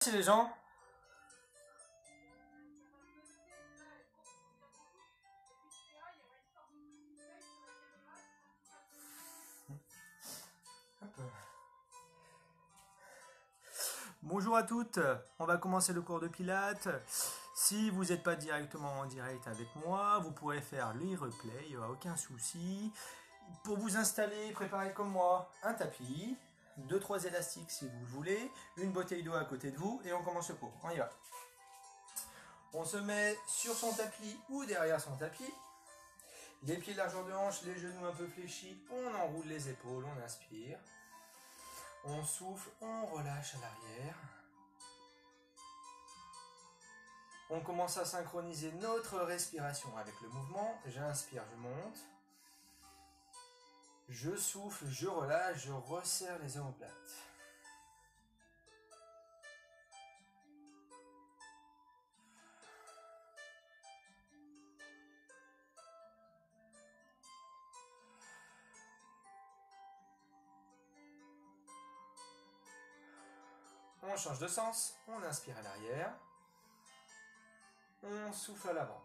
C'est les gens. Bonjour à toutes, on va commencer le cours de Pilates. Si vous n'êtes pas directement en direct avec moi, vous pourrez faire le replay, il n'y aura aucun souci. Pour vous installer, préparez comme moi un tapis, 2-3 élastiques si vous le voulez, une bouteille d'eau à côté de vous et on commence le cours. On y va. On se met sur son tapis ou derrière son tapis. Les pieds largeur de hanche, les genoux un peu fléchis, on enroule les épaules, on inspire. On souffle, on relâche à l'arrière. On commence à synchroniser notre respiration avec le mouvement. J'inspire, je monte. Je souffle, je relâche, je resserre les omoplates. On change de sens, on inspire à l'arrière. On souffle à l'avant.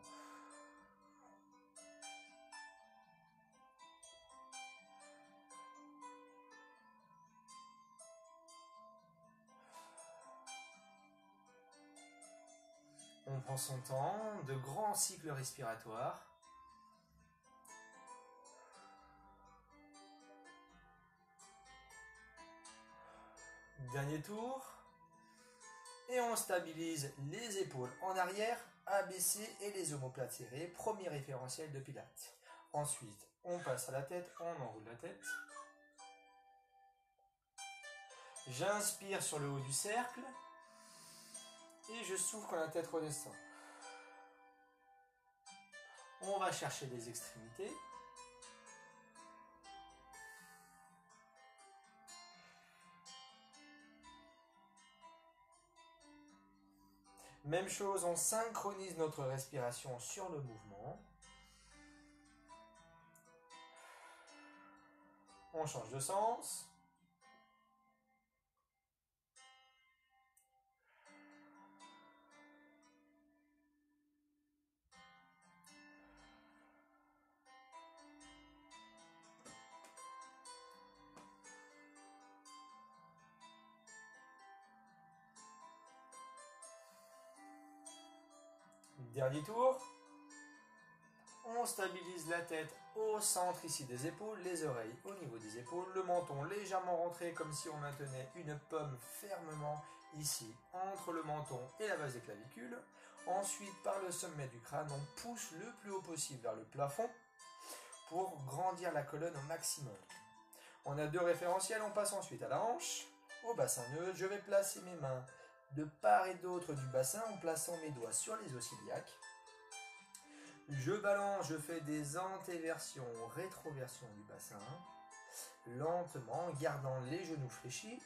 On prend son temps, de grands cycles respiratoires. Dernier tour. Et on stabilise les épaules en arrière, abaissées et les omoplates serrées. Premier référentiel de Pilates. Ensuite, on passe à la tête, on enroule la tête. J'inspire sur le haut du cercle. Et je souffle quand la tête redescend. On va chercher les extrémités. Même chose, on synchronise notre respiration sur le mouvement. On change de sens. Dernier tour. On stabilise la tête au centre ici des épaules, les oreilles au niveau des épaules, le menton légèrement rentré comme si on maintenait une pomme fermement ici entre le menton et la base des clavicules. Ensuite, par le sommet du crâne, on pousse le plus haut possible vers le plafond pour grandir la colonne au maximum. On a deux référentiels, on passe ensuite à la hanche, au bassin neutre. Je vais placer mes mains de part et d'autre du bassin en plaçant mes doigts sur les os iliaques. Je balance, je fais des antéversions, rétroversions du bassin, lentement, gardant les genoux fléchis.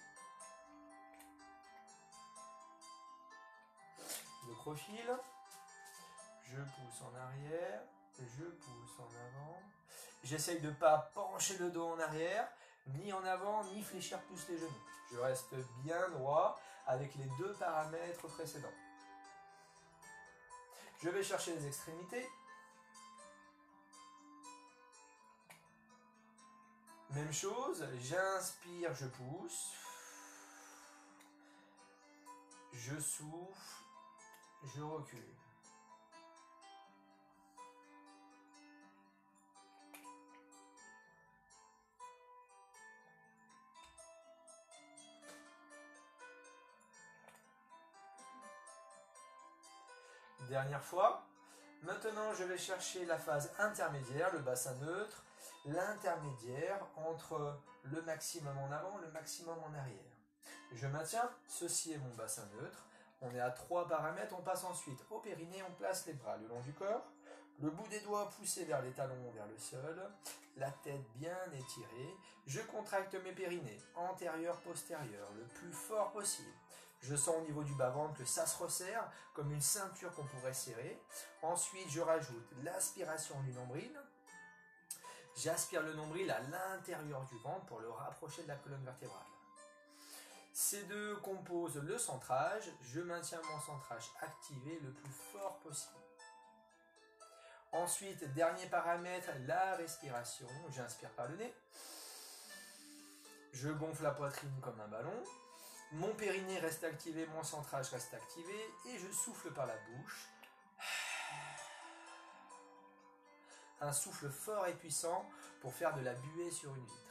Le profil, je pousse en arrière, je pousse en avant. J'essaye de ne pas pencher le dos en arrière, ni en avant, ni fléchir plus les genoux. Je reste bien droit avec les deux paramètres précédents. Je vais chercher les extrémités. Même chose, j'inspire, je pousse. Je souffle, je recule. Dernière fois. Maintenant, je vais chercher la phase intermédiaire, le bassin neutre, l'intermédiaire entre le maximum en avant et le maximum en arrière. Je maintiens, ceci est mon bassin neutre. On est à 3 paramètres, on passe ensuite au périnée, on place les bras le long du corps, le bout des doigts poussé vers les talons, vers le sol, la tête bien étirée. Je contracte mes périnées, antérieur, postérieur, le plus fort possible. Je sens au niveau du bas-ventre que ça se resserre, comme une ceinture qu'on pourrait serrer. Ensuite, je rajoute l'aspiration du nombril. J'aspire le nombril à l'intérieur du ventre pour le rapprocher de la colonne vertébrale. Ces deux composent le centrage. Je maintiens mon centrage activé le plus fort possible. Ensuite, dernier paramètre, la respiration. J'inspire par le nez. Je gonfle la poitrine comme un ballon. Mon périnée reste activé, mon centrage reste activé. Et je souffle par la bouche. Un souffle fort et puissant pour faire de la buée sur une vitre.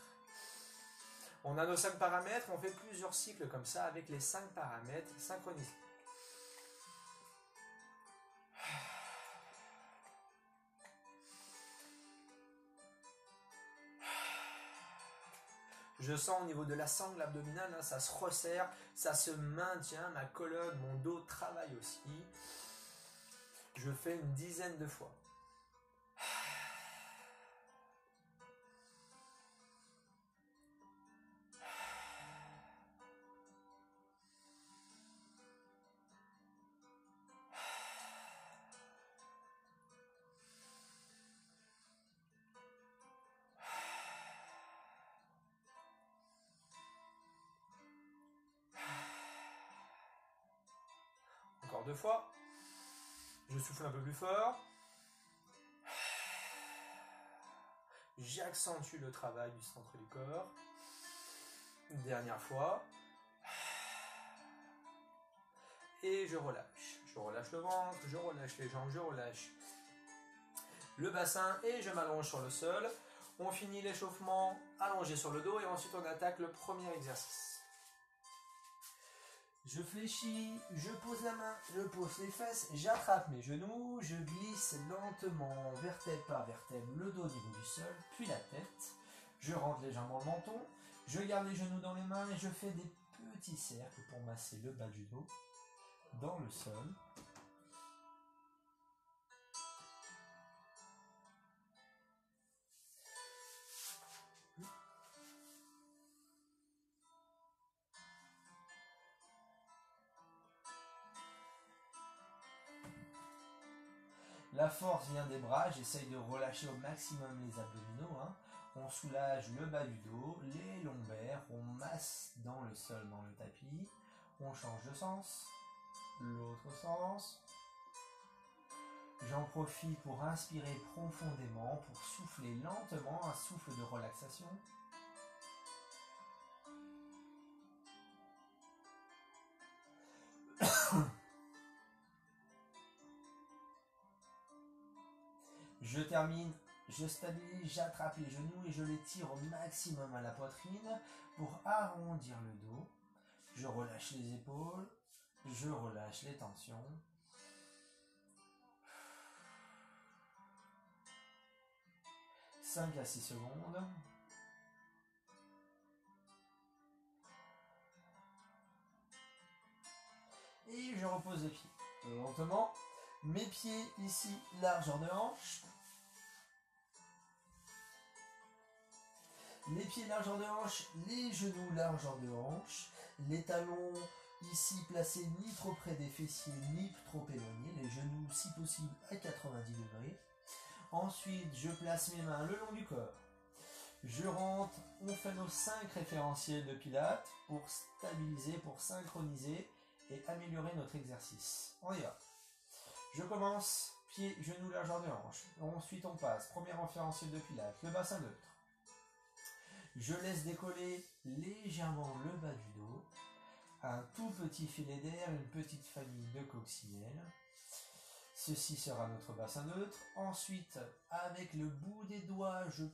On a nos 5 paramètres, on fait plusieurs cycles comme ça avec les 5 paramètres synchronisés. Je sens au niveau de la sangle abdominale, ça se resserre, ça se maintient, ma colonne, mon dos travaille aussi. Je fais une dizaine de fois. Encore 2 fois. Je souffle un peu plus fort. J'accentue le travail du centre du corps. Une dernière fois. Et je relâche. Je relâche le ventre, je relâche les jambes, je relâche le bassin et je m'allonge sur le sol. On finit l'échauffement allongé sur le dos et ensuite on attaque le premier exercice. Je fléchis, je pose la main, je pose les fesses, j'attrape mes genoux, je glisse lentement, vertèbre par vertèbre, le dos au niveau du sol, puis la tête. Je rentre légèrement le menton, je garde les genoux dans les mains et je fais des petits cercles pour masser le bas du dos dans le sol. La force vient des bras, j'essaye de relâcher au maximum les abdominaux. On soulage le bas du dos, les lombaires, on masse dans le sol, dans le tapis. On change de sens, l'autre sens. J'en profite pour inspirer profondément, pour souffler lentement, un souffle de relaxation. Je termine, je stabilise, j'attrape les genoux et je les tire au maximum à la poitrine pour arrondir le dos. Je relâche les épaules, je relâche les tensions. « 5 à 6 secondes. Et je repose les pieds lentement. Mes pieds ici, largeur de hanche. Les pieds largeur de hanche, les genoux largeur de hanche. Les talons ici placés ni trop près des fessiers, ni trop éloignés. Les genoux si possible à 90 degrés. Ensuite, je place mes mains le long du corps. Je rentre, on fait nos 5 référentiels de pilates pour stabiliser, pour synchroniser et améliorer notre exercice. On y va. Je commence, pieds, genoux, largeur de hanche. Ensuite, on passe, premier référentiel de pilates, le bassin neutre. Je laisse décoller légèrement le bas du dos. Un tout petit filet d'air, une petite famille de coccinelles. Ceci sera notre bassin neutre. Ensuite, avec le bout des doigts, je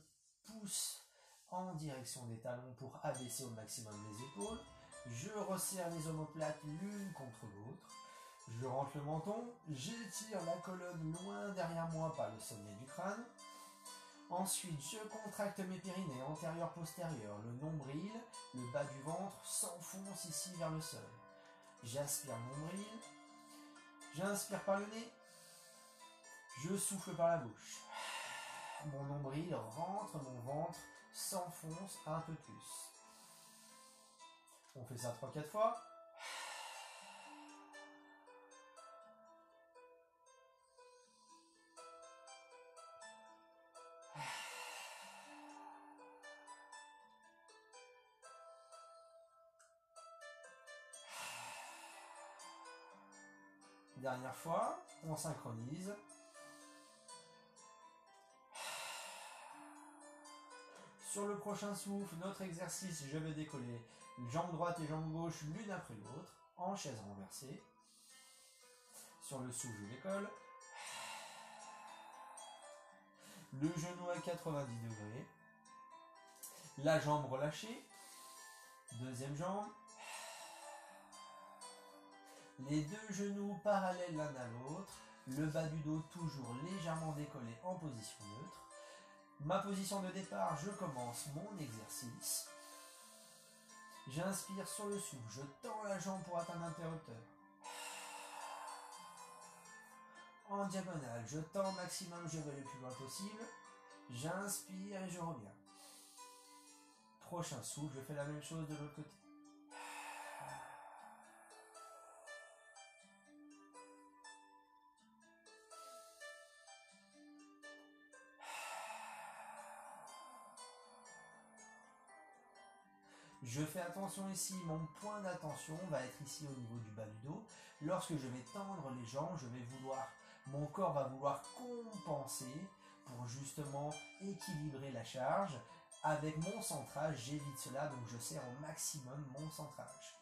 pousse en direction des talons pour abaisser au maximum les épaules. Je resserre les omoplates l'une contre l'autre. Je rentre le menton, j'étire la colonne loin derrière moi par le sommet du crâne. Ensuite, je contracte mes périnées antérieur-postérieur, le nombril, le bas du ventre s'enfonce ici vers le sol. J'aspire mon nombril, j'inspire par le nez, je souffle par la bouche. Mon nombril rentre, mon ventre s'enfonce un peu plus. On fait ça 3-4 fois. Dernière fois, on synchronise. Sur le prochain souffle, notre exercice, je vais décoller jambe droite et jambe gauche l'une après l'autre, en chaise renversée. Sur le souffle, je décolle. Le genou à 90 degrés. La jambe relâchée. Deuxième jambe. Les deux genoux parallèles l'un à l'autre. Le bas du dos toujours légèrement décollé en position neutre. Ma position de départ, je commence mon exercice. J'inspire sur le souffle, je tends la jambe pour atteindre l'interrupteur. En diagonale, je tends au maximum, je vais le plus loin possible. J'inspire et je reviens. Prochain souffle, je fais la même chose de l'autre côté. Je fais attention ici, mon point d'attention va être ici au niveau du bas du dos. Lorsque je vais tendre les jambes, mon corps va vouloir compenser pour justement équilibrer la charge. Avec mon centrage, j'évite cela, donc je serre au maximum mon centrage.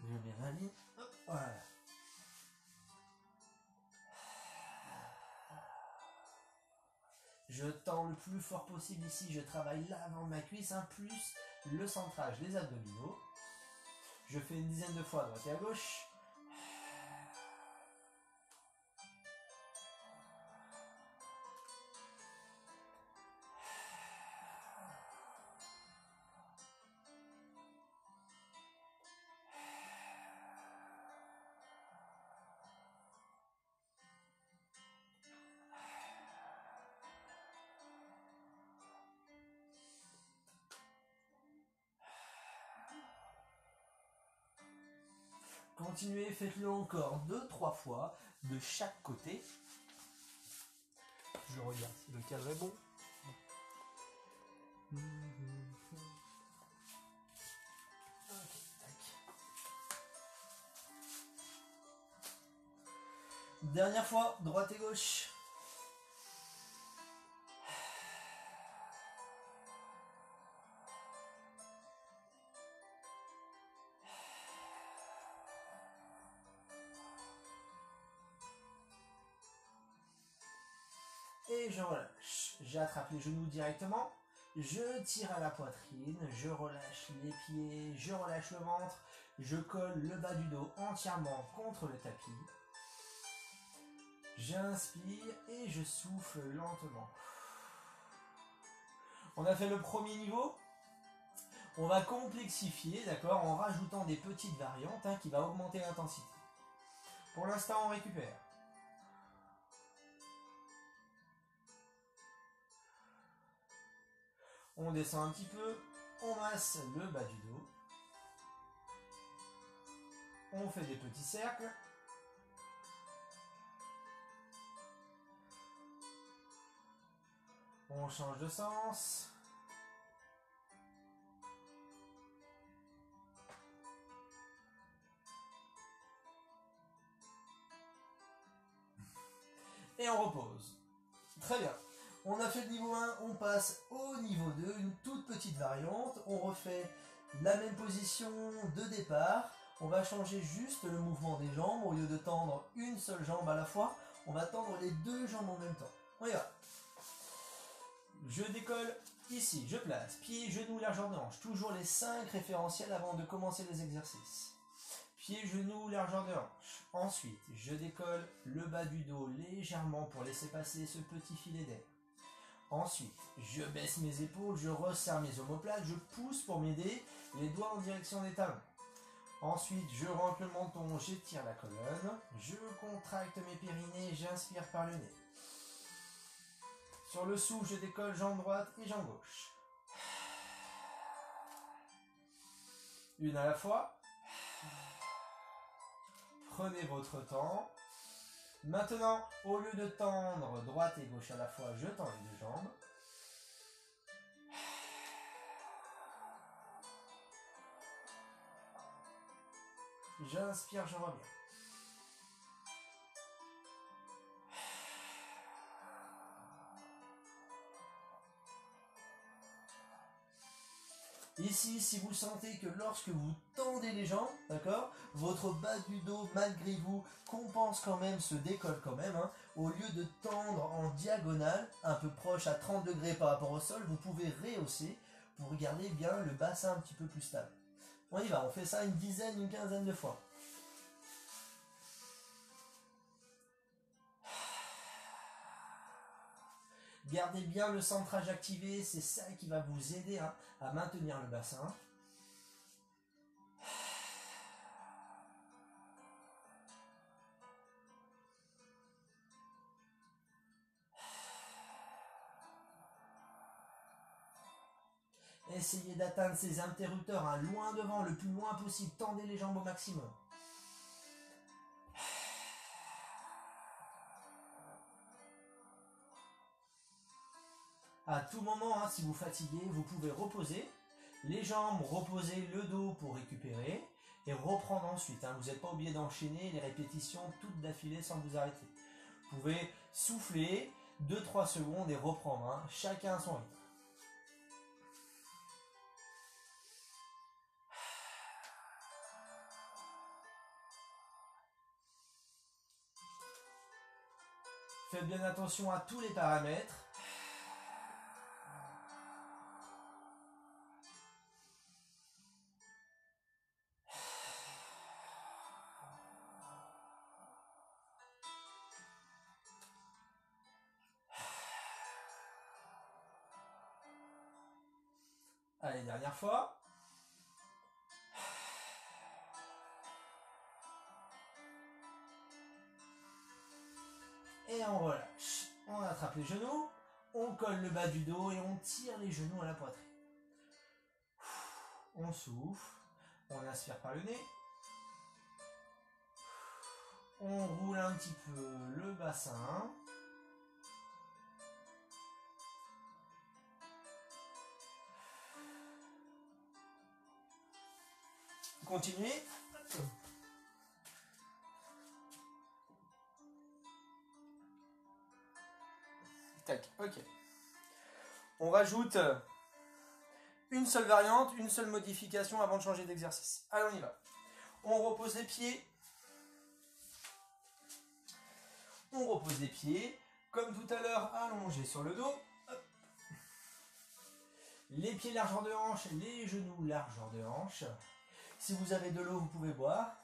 Je mets ma ligne. Voilà. Je tends le plus fort possible ici. Je travaille l'avant de ma cuisse, plus le centrage des abdominaux. Je fais une dizaine de fois à droite et à gauche. Continuez, faites-le encore 2-3 fois de chaque côté. Je regarde si le cadre est bon. Okay, tac. Dernière fois, droite et gauche. Et je relâche. J'attrape les genoux directement. Je tire à la poitrine. Je relâche les pieds. Je relâche le ventre. Je colle le bas du dos entièrement contre le tapis. J'inspire et je souffle lentement. On a fait le premier niveau. On va complexifier, d'accord, en rajoutant des petites variantes qui va augmenter l'intensité. Pour l'instant, on récupère. On descend un petit peu, on masse le bas du dos. On fait des petits cercles. On change de sens. Et on repose. Très bien. On a fait le niveau 1, on passe au niveau 2, une toute petite variante. On refait la même position de départ. On va changer juste le mouvement des jambes. Au lieu de tendre une seule jambe à la fois, on va tendre les deux jambes en même temps. On y va. Je décolle ici, je place, pieds, genoux, largeur de hanche. Toujours les 5 référentiels avant de commencer les exercices. Pieds, genoux, largeur de hanche. Ensuite, je décolle le bas du dos légèrement pour laisser passer ce petit filet d'air. Ensuite, je baisse mes épaules, je resserre mes omoplates, je pousse pour m'aider, les doigts en direction des talons. Ensuite, je rentre le menton, j'étire la colonne, je contracte mes périnées, j'inspire par le nez. Sur le souffle, je décolle jambe droite et jambe gauche. Une à la fois. Prenez votre temps. Maintenant, au lieu de tendre droite et gauche à la fois, je tends les deux jambes. J'inspire, je reviens. Ici, si vous sentez que lorsque vous tendez les jambes, d'accord, votre bas du dos, malgré vous, compense quand même, se décolle quand même, hein, au lieu de tendre en diagonale, un peu proche à 30 degrés par rapport au sol, vous pouvez rehausser pour garder bien le bassin un petit peu plus stable. On y va, on fait ça une dizaine, une quinzaine de fois. Gardez bien le centrage activé, c'est ça qui va vous aider hein, à maintenir le bassin. Essayez d'atteindre ces interrupteurs hein, loin devant, le plus loin possible. Tendez les jambes au maximum. À tout moment, hein, si vous fatiguez, vous pouvez reposer. Les jambes, reposer le dos pour récupérer. Et reprendre ensuite. Hein. Vous n'êtes pas obligé d'enchaîner les répétitions toutes d'affilée sans vous arrêter. Vous pouvez souffler 2-3 secondes et reprendre. Hein. Chacun à son rythme. Faites bien attention à tous les paramètres. Allez, dernière fois. Et on relâche. On attrape les genoux, on colle le bas du dos et on tire les genoux à la poitrine. On souffle, on inspire par le nez. On roule un petit peu le bassin. Continuez. Tac, ok. On rajoute une seule variante, une seule modification avant de changer d'exercice. Allez, on y va. On repose les pieds. On repose les pieds. Comme tout à l'heure, allongés sur le dos. Hop. Les pieds largeur de hanche, les genoux largeur de hanche. Si vous avez de l'eau, vous pouvez boire.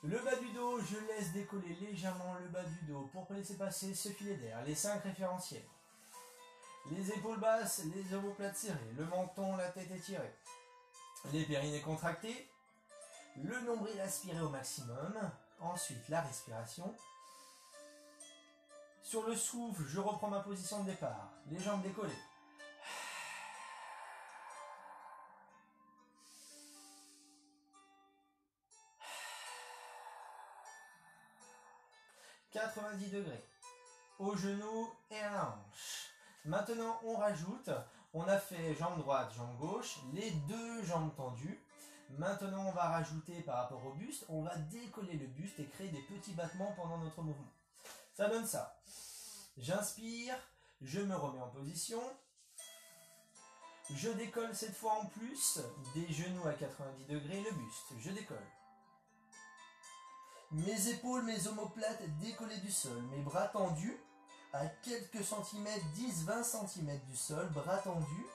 Le bas du dos, je laisse décoller légèrement le bas du dos pour laisser passer ce filet d'air. Les 5 référentiels. Les épaules basses, les omoplates serrées, le menton, la tête étirée. Les périnées contractés. Le nombril aspiré au maximum. Ensuite, la respiration. Sur le souffle, je reprends ma position de départ. Les jambes décollées. « 90 degrés. Au genou et à la hanche. Maintenant, on rajoute. On a fait jambe droite, jambe gauche. Les deux jambes tendues. Maintenant, on va rajouter par rapport au buste. On va décoller le buste et créer des petits battements pendant notre mouvement. Ça donne ça. J'inspire. Je me remets en position. Je décolle cette fois en plus des genoux à 90 degrés, le buste. Je décolle. Mes épaules, mes omoplates décollées du sol. Mes bras tendus à quelques centimètres, 10-20 cm du sol. Bras tendus.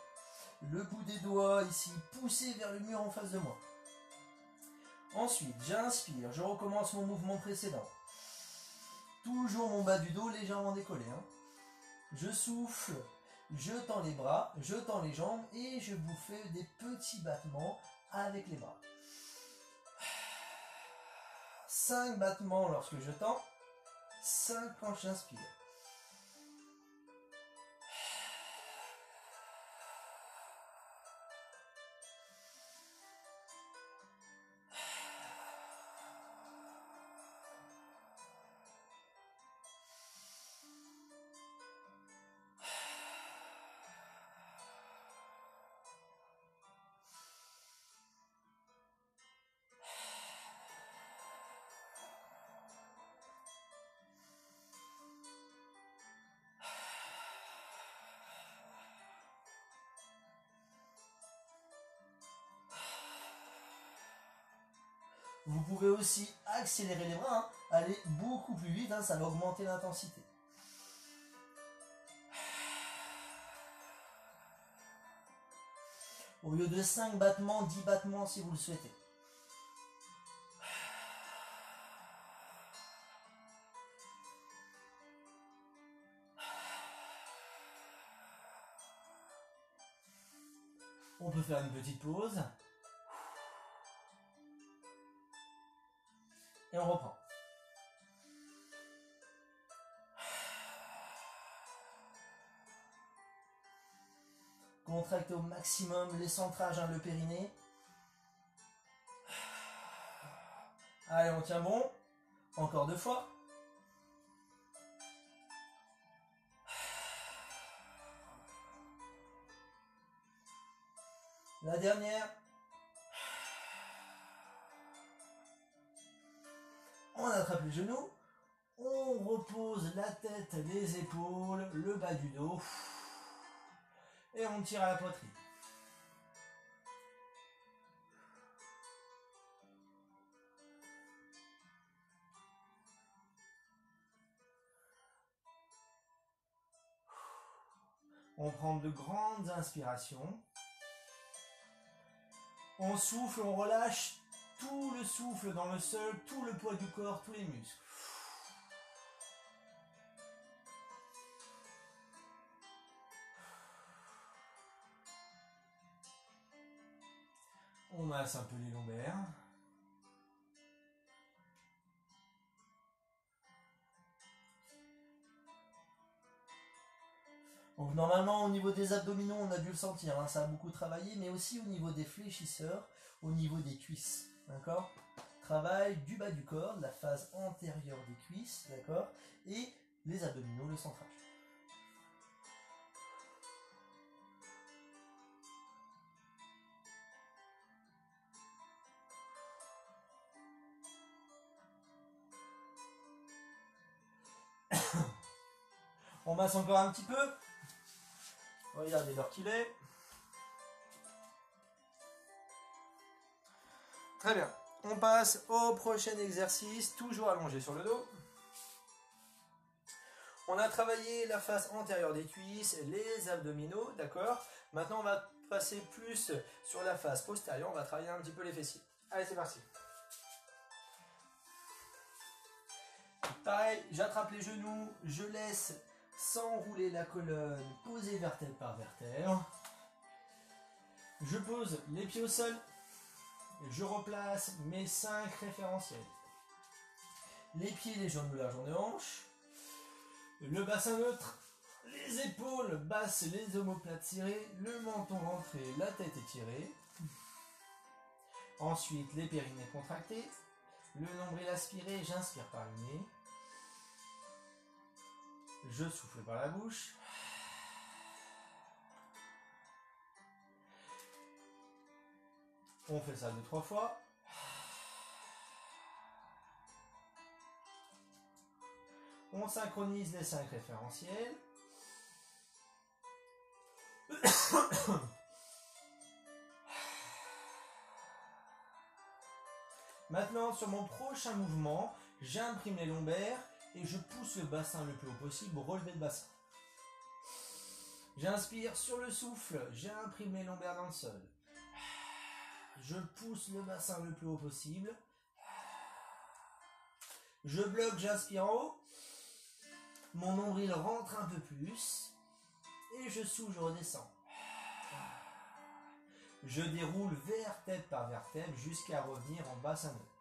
Le bout des doigts ici poussé vers le mur en face de moi. Ensuite, j'inspire. Je recommence mon mouvement précédent. Toujours mon bas du dos légèrement décollé. Hein. Je souffle. Je tends les bras, je tends les jambes et je vous fais des petits battements avec les bras. 5 battements lorsque je tends, 5 quand j'inspire. Vous pouvez aussi accélérer les bras, hein, aller beaucoup plus vite, hein, ça va augmenter l'intensité. Au lieu de 5 battements, 10 battements si vous le souhaitez. On peut faire une petite pause. Et on reprend. Contractez au maximum les centrages, hein, le périnée. Allez, on tient bon. Encore 2 fois. La dernière. On attrape les genoux. On repose la tête, les épaules, le bas du dos. Et on tire à la poitrine. On prend de grandes inspirations. On souffle, on relâche tout le souffle dans le sol, tout le poids du corps, tous les muscles. On masse un peu les lombaires. Donc normalement au niveau des abdominaux on a dû le sentir, hein, ça a beaucoup travaillé, mais aussi au niveau des fléchisseurs, au niveau des cuisses, d'accord? Travail du bas du corps, de la phase antérieure des cuisses, d'accord? Et les abdominaux, le centrage. On masse encore un petit peu. Regardez l'heure qu'il est. Très bien. On passe au prochain exercice, toujours allongé sur le dos. On a travaillé la face antérieure des cuisses, les abdominaux, d'accord? Maintenant, on va passer plus sur la face postérieure. On va travailler un petit peu les fessiers. Allez, c'est parti. Pareil, j'attrape les genoux, je laisse s'enrouler la colonne, poser vertèbre par vertèbre. Je pose les pieds au sol. Je replace mes 5 référentiels. Les pieds et les jambes de la journée hanche. Le bassin neutre. Les épaules basses, les omoplates serrées. Le menton rentré, la tête étirée. Ensuite, les périnées contractés. Le nombril aspiré, j'inspire par le nez. Je souffle par la bouche. On fait ça 2-3 fois. On synchronise les 5 référentiels. Maintenant, sur mon prochain mouvement, j'imprime les lombaires et je pousse le bassin le plus haut possible pour relever le bassin. J'inspire sur le souffle, j'imprime les lombaires dans le sol. Je pousse le bassin le plus haut possible. Je bloque, j'inspire en haut. Mon nombril rentre un peu plus. Et je souffle, je redescends. Je déroule vertèbre par vertèbre jusqu'à revenir en bassin neutre.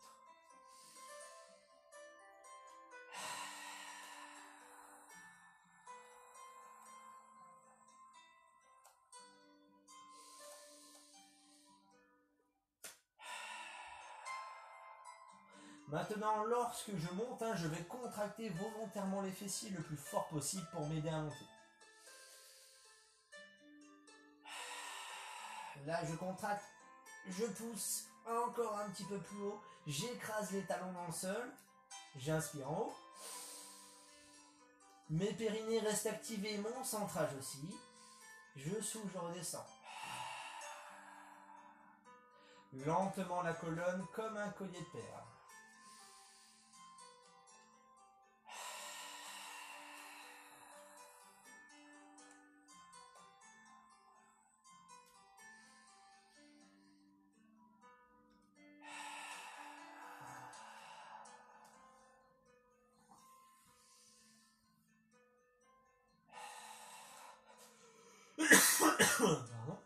Maintenant, lorsque je monte, je vais contracter volontairement les fessiers le plus fort possible pour m'aider à monter. Là, je contracte, je pousse encore un petit peu plus haut, j'écrase les talons dans le sol, j'inspire en haut. Mes périnées restent activés, mon centrage aussi. Je souffle, je redescends. lentement la colonne comme un collier de perles. Pardon.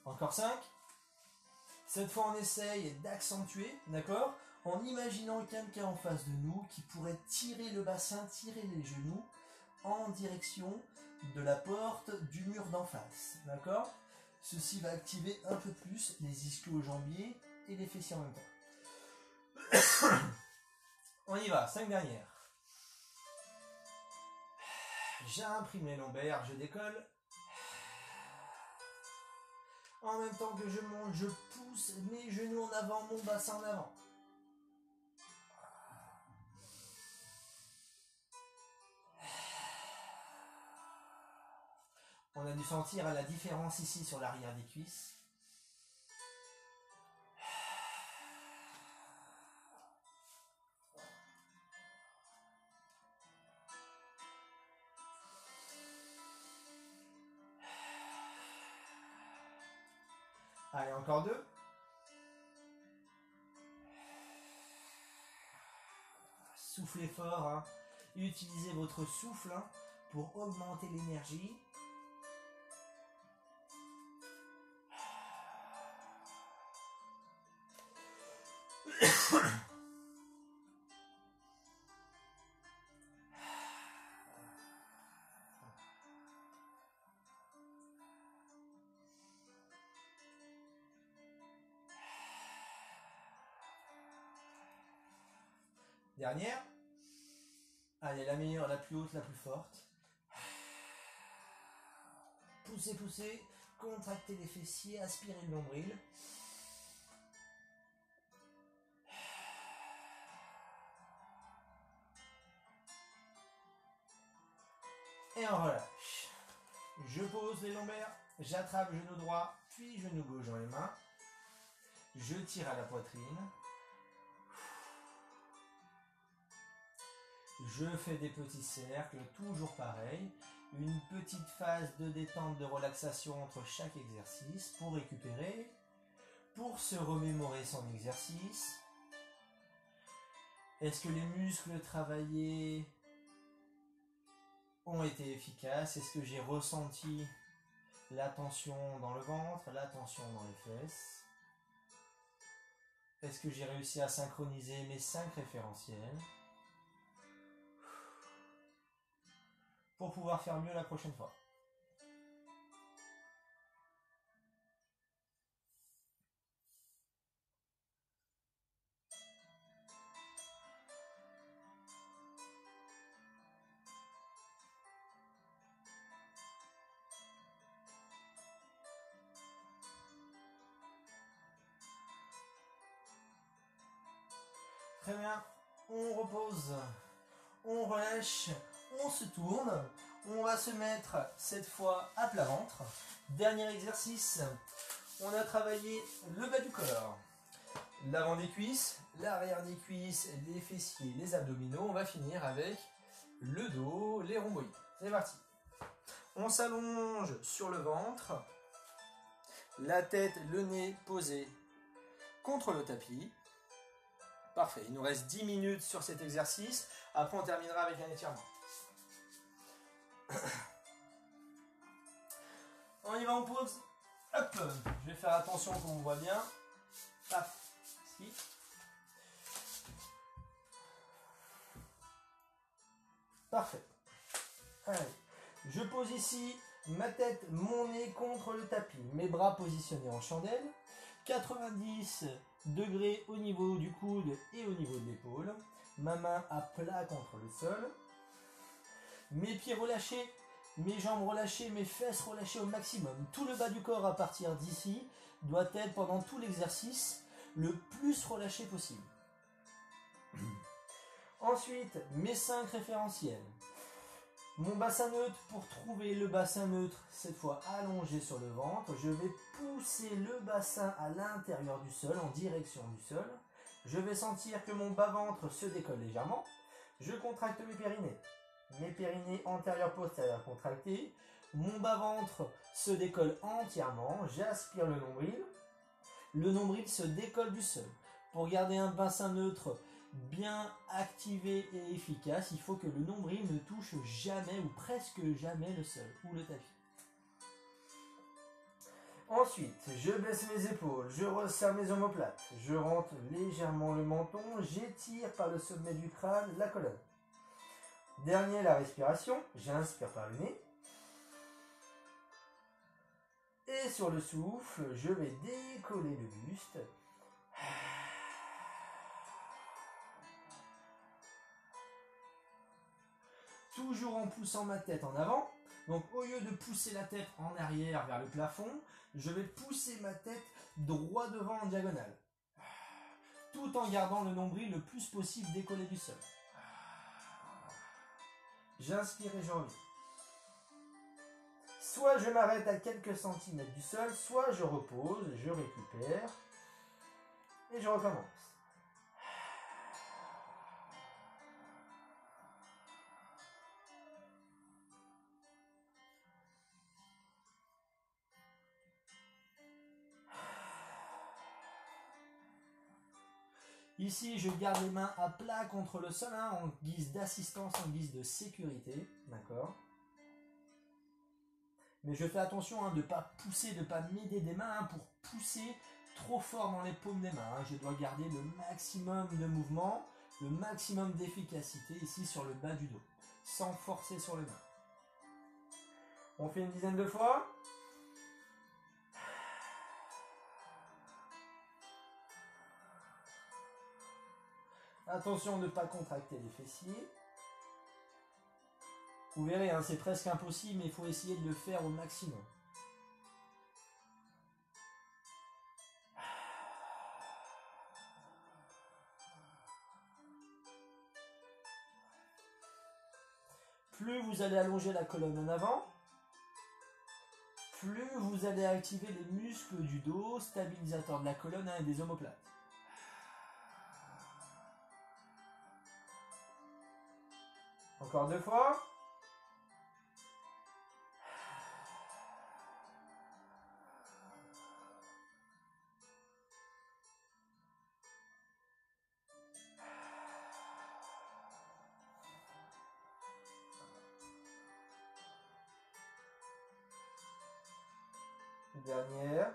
Encore 5. Cette fois, on essaye d'accentuer, d'accord? En imaginant quelqu'un en face de nous qui pourrait tirer le bassin, tirer les genoux en direction de la porte du mur d'en face, d'accord? Ceci va activer un peu plus les ischio-jambiers et les fessiers en même temps. On y va, 5 dernières. J'imprime les lombaires, je décolle. En même temps que je monte, je pousse mes genoux en avant, mon bassin en avant. On a dû sentir la différence ici sur l'arrière des cuisses. Allez, encore 2. Soufflez fort, hein. Utilisez votre souffle hein, pour augmenter l'énergie. Dernière. Allez, la meilleure, la plus haute, la plus forte. Poussez, poussez. Contractez les fessiers, aspirez le nombril. Et on relâche. Je pose les lombaires, j'attrape genou droit, puis genou gauche dans les mains. Je tire à la poitrine. Je fais des petits cercles, toujours pareil. Une petite phase de détente, de relaxation entre chaque exercice pour récupérer, pour se remémorer son exercice. Est-ce que les muscles travaillés ont été efficaces? Est-ce que j'ai ressenti la tension dans le ventre, la tension dans les fesses? Est-ce que j'ai réussi à synchroniser mes 5 référentiels pour pouvoir faire mieux la prochaine fois? Très bien, on repose, on relâche, on se tourne, on va se mettre cette fois à plat ventre. Dernier exercice, on a travaillé le bas du corps, l'avant des cuisses, l'arrière des cuisses, les fessiers, les abdominaux. On va finir avec le dos, les rhomboïdes. C'est parti. On s'allonge sur le ventre, la tête, le nez posé contre le tapis. Parfait, il nous reste 10 minutes sur cet exercice. Après, on terminera avec un étirement. On y va, on pose. Hop, je vais faire attention qu'on me voit bien. Paf, ski. Parfait. Allez, je pose ici ma tête, mon nez contre le tapis. Mes bras positionnés en chandelle. 90 degrés au niveau du coude et au niveau de l'épaule. ma main à plat contre le sol, mes pieds relâchés, mes jambes relâchées, mes fesses relâchées au maximum. Tout le bas du corps à partir d'ici doit être pendant tout l'exercice le plus relâché possible. Ensuite, mes 5 référentiels. Mon bassin neutre, pour trouver le bassin neutre, cette fois allongé sur le ventre, je vais pousser le bassin à l'intérieur du sol, en direction du sol. Je vais sentir que mon bas-ventre se décolle légèrement. Je contracte mes périnées. Mes périnées antérieurs-postérieurs contractés. Mon bas-ventre se décolle entièrement. J'aspire le nombril. Le nombril se décolle du sol. Pour garder un bassin neutre bien activé et efficace, il faut que le nombril ne touche jamais ou presque jamais le sol ou le tapis. Ensuite, je baisse mes épaules, je resserre mes omoplates, je rentre légèrement le menton, j'étire par le sommet du crâne la colonne. Dernier, la respiration, j'inspire par le nez. Et sur le souffle, je vais décoller le buste. Toujours en poussant ma tête en avant. Donc au lieu de pousser la tête en arrière vers le plafond, je vais pousser ma tête droit devant en diagonale. Tout en gardant le nombril le plus possible décollé du sol. J'inspire et je reviens. Soit je m'arrête à quelques centimètres du sol, soit je repose, je récupère et je recommence. Ici, je garde les mains à plat contre le sol, hein, en guise d'assistance, en guise de sécurité. D'accord ? Mais je fais attention de ne pas pousser, de ne pas m'aider des mains pour pousser trop fort dans les paumes des mains. Je dois garder le maximum de mouvement, le maximum d'efficacité ici sur le bas du dos, sans forcer sur les mains. On fait une dizaine de fois. Attention de ne pas contracter les fessiers. Vous verrez, c'est presque impossible, mais il faut essayer de le faire au maximum. Plus vous allez allonger la colonne en avant, plus vous allez activer les muscles du dos, stabilisateurs de la colonne et des omoplates. Encore 2 fois. Dernière.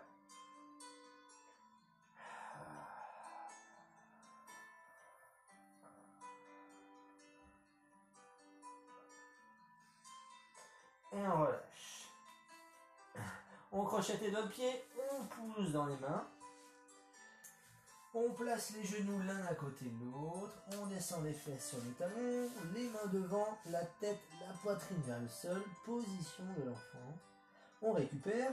Et on relâche. On crochette les doigts de pied, on pousse dans les mains. On place les genoux l'un à côté de l'autre, on descend les fesses sur les talons, les mains devant, la tête, la poitrine vers le sol, position de l'enfant. On récupère.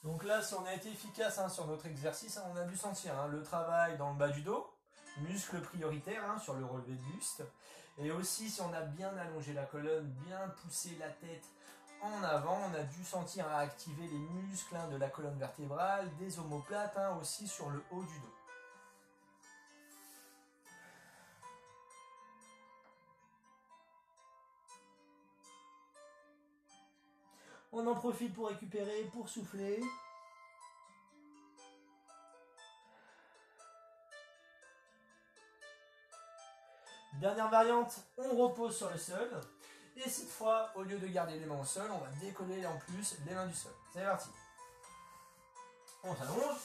Donc là, si on a été efficace sur notre exercice, on a dû sentir le travail dans le bas du dos, muscle prioritaire sur le relevé de buste. Et aussi, si on a bien allongé la colonne, bien poussé la tête en avant, on a dû sentir activer les muscles de la colonne vertébrale, des omoplates aussi sur le haut du dos. On en profite pour récupérer, pour souffler. Dernière variante, on repose sur le sol. Et cette fois, au lieu de garder les mains au sol, on va décoller en plus les mains du sol. C'est parti. On s'allonge.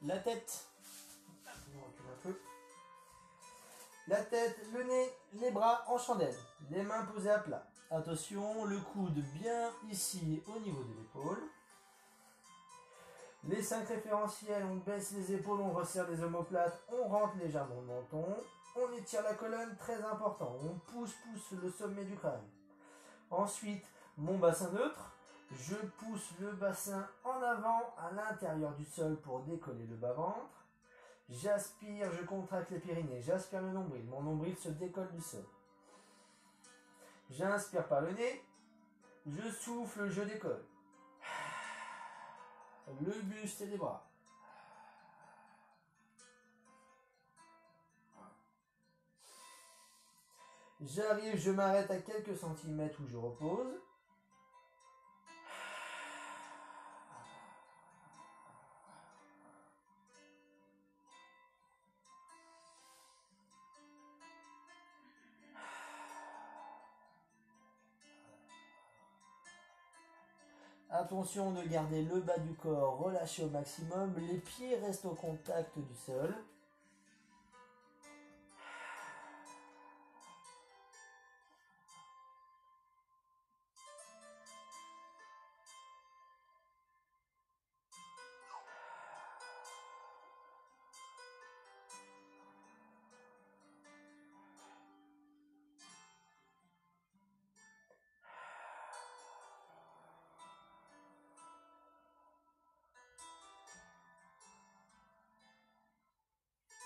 La tête. On recule un peu. La tête, le nez, les bras en chandelle. Les mains posées à plat. Attention, le coude bien ici au niveau de l'épaule. Les 5 référentiels, on baisse les épaules, on resserre les omoplates, on rentre légèrement le menton. On étire la colonne, très important. On pousse le sommet du crâne. Ensuite, mon bassin neutre. Je pousse le bassin en avant à l'intérieur du sol pour décoller le bas-ventre. J'aspire, je contracte les périnées. J'aspire le nombril. Mon nombril se décolle du sol. J'inspire par le nez. Je souffle, je décolle. Le buste et les bras. J'arrive, je m'arrête à quelques centimètres où je repose. Attention de garder le bas du corps relâché au maximum. Les pieds restent au contact du sol.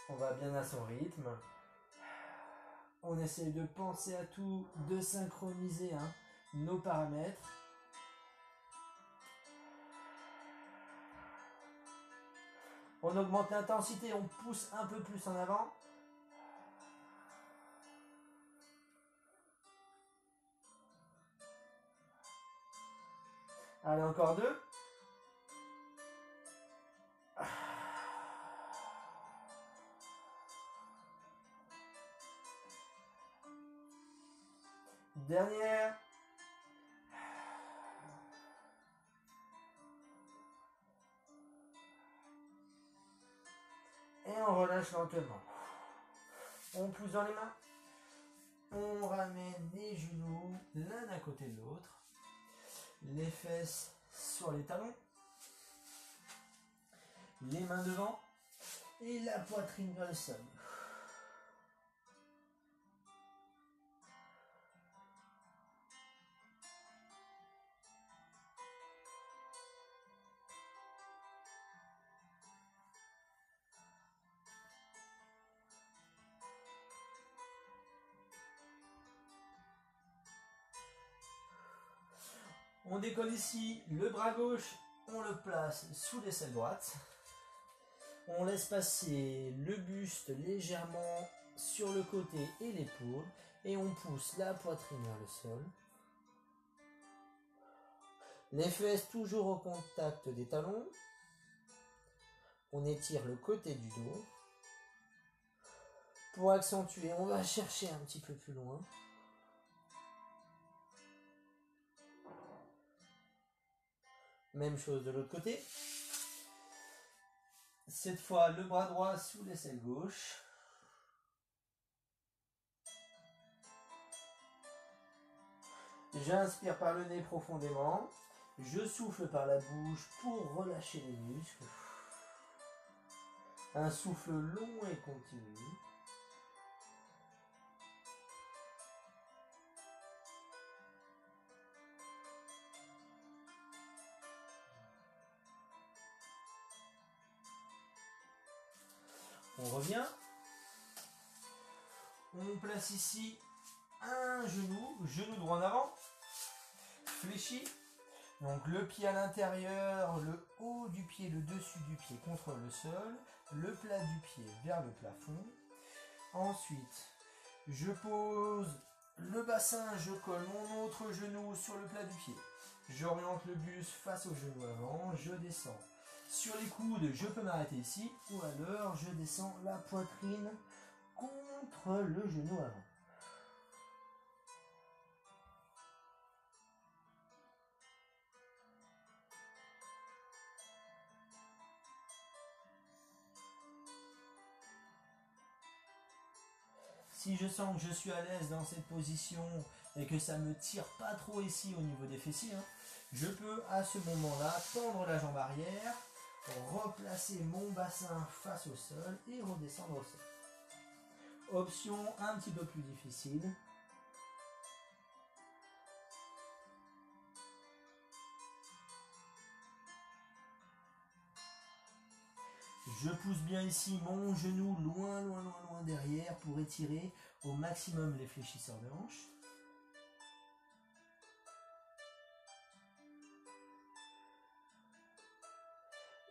On va bien à son rythme. On essaie de penser à tout, de synchroniser nos paramètres. On augmente l'intensité, on pousse un peu plus en avant. Allez, encore 2. Dernière. Et on relâche lentement. On pousse dans les mains. On ramène les genoux l'un à côté de l'autre. Les fesses sur les talons. Les mains devant. Et la poitrine vers le sol. On décolle ici, le bras gauche, on le place sous l'aisselle droite. On laisse passer le buste légèrement sur le côté et l'épaule. Et on pousse la poitrine vers le sol. Les fesses toujours au contact des talons. On étire le côté du dos. Pour accentuer, on va chercher un petit peu plus loin. Même chose de l'autre côté. Cette fois, le bras droit sous l'aisselle gauche. J'inspire par le nez profondément. Je souffle par la bouche pour relâcher les muscles. Un souffle long et continu. On revient. On place ici un genou droit en avant, fléchi. Donc le pied à l'intérieur, le haut du pied, le dessus du pied contre le sol, le plat du pied vers le plafond. Ensuite, je pose le bassin, je colle mon autre genou sur le plat du pied. J'oriente le buste face au genou avant, je descends. Sur les coudes, je peux m'arrêter ici, ou alors je descends la poitrine contre le genou avant. Si je sens que je suis à l'aise dans cette position et que ça ne me tire pas trop ici au niveau des fessiers, hein, je peux à ce moment-là tendre la jambe arrière, replacer mon bassin face au sol et redescendre au sol. Option un petit peu plus difficile. Je pousse bien ici mon genou loin derrière pour étirer au maximum les fléchisseurs de hanche.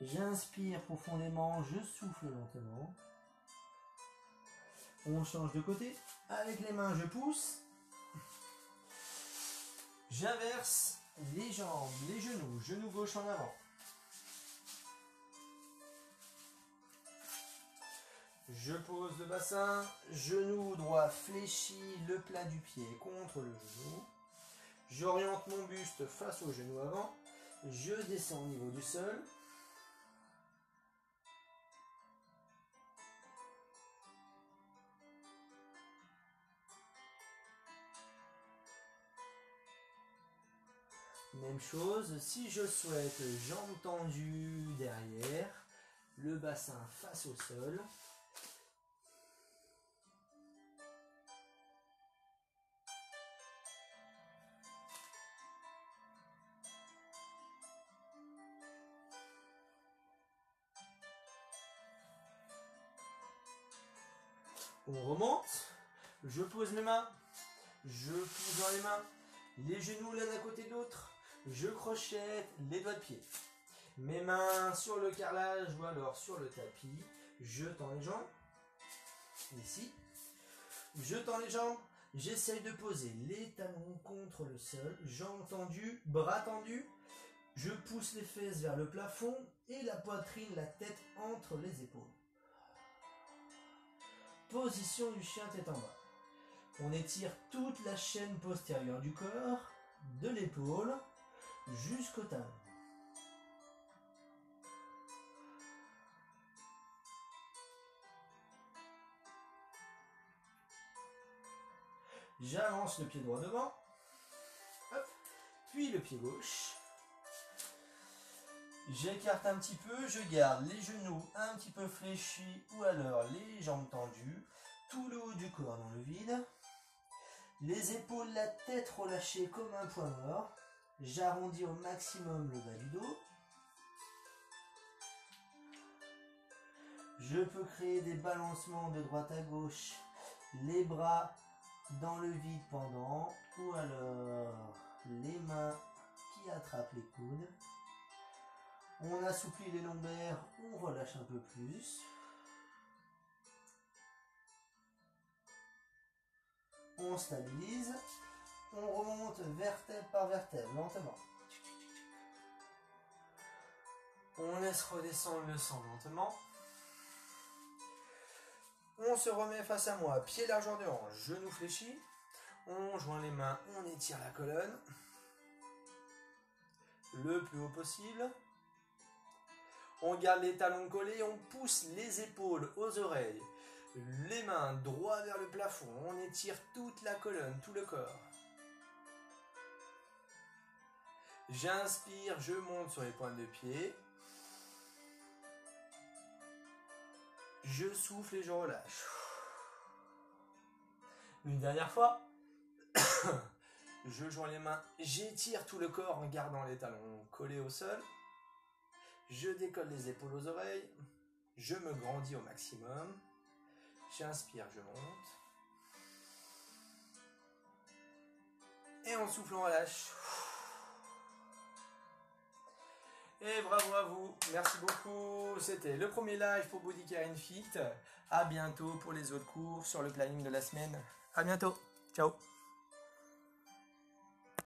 J'inspire profondément, je souffle lentement. On change de côté. Avec les mains, je pousse. J'inverse les jambes, les genoux. Genou gauche en avant. Je pose le bassin. Genou droit fléchi, le plat du pied contre le genou. J'oriente mon buste face au genou avant. Je descends au niveau du sol. Même chose, si je souhaite, jambes tendues derrière, le bassin face au sol. On remonte, je pose mes mains, je pousse dans les mains, les genoux l'un à côté de l'autre. Je crochette les doigts de pied. Mes mains sur le carrelage ou alors sur le tapis. Je tends les jambes. Ici. Je tends les jambes. J'essaye de poser les talons contre le sol. Jambes tendues, bras tendus. Je pousse les fesses vers le plafond et la poitrine, la tête entre les épaules. Position du chien tête en bas. On étire toute la chaîne postérieure du corps, de l'épaule jusqu'au talon. J'avance le pied droit devant, hop, puis le pied gauche. J'écarte un petit peu, je garde les genoux un petit peu fléchis ou alors les jambes tendues, tout le haut du corps dans le vide. Les épaules, la tête relâchée comme un point mort. J'arrondis au maximum le bas du dos. Je peux créer des balancements de droite à gauche, les bras dans le vide pendant, ou alors les mains qui attrapent les coudes. On assouplit les lombaires, on relâche un peu plus. On stabilise. On remonte vertèbre par vertèbre, lentement. On laisse redescendre le sang lentement. On se remet face à moi, pied largeur de hanche, genoux fléchis. On joint les mains, on étire la colonne. Le plus haut possible. On garde les talons collés, on pousse les épaules aux oreilles. Les mains droit vers le plafond, on étire toute la colonne, tout le corps. J'inspire, je monte sur les pointes de pied. Je souffle et je relâche. Une dernière fois. Je joins les mains, j'étire tout le corps en gardant les talons collés au sol. Je décolle les épaules aux oreilles. Je me grandis au maximum. J'inspire, je monte. Et en soufflant, on relâche. Et bravo à vous, merci beaucoup. C'était le premier live pour Body Care and Fit. À bientôt pour les autres cours sur le planning de la semaine. À bientôt, ciao.